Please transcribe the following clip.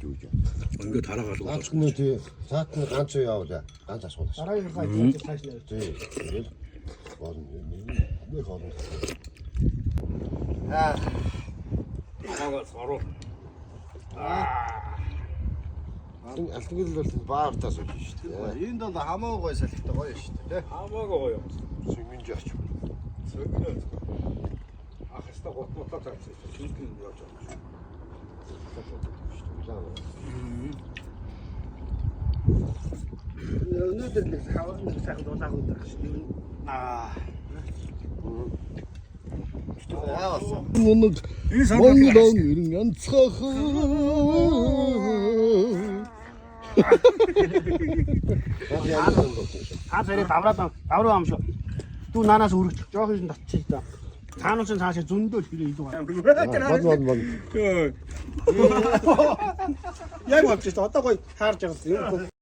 Ингээд хараагаад Ганц нь тий. Цаатны ганц уу явуулаа. Ганц асуулаа. Дараагийн хай цааш нэр. Тий. Нэг хоолой. хараагаас гаруу. Алтангил бол баартаас үгүй шүү дээ. Энд бол хамаагүй гой салхитай гоё шүү дээ. Хамаагүй гоё. Сэгмэн жаач. Сэгнээ. Ахста готмотлоо тавьчихсан. Шингэн явж байгаа. Өнөөдөр нэг сайхан дулааг удаа шүү дээ. Моног Монголон ирэн янцхах. Аа зэрэг давраа ам шүү. Дүү наанаас өргөж жоох юм татчих та. Цаанаас цаашаа зөндөөл хэрэг илүү байна. Бод. Яг болчих. Одоо гоё хаарж байгаа юм.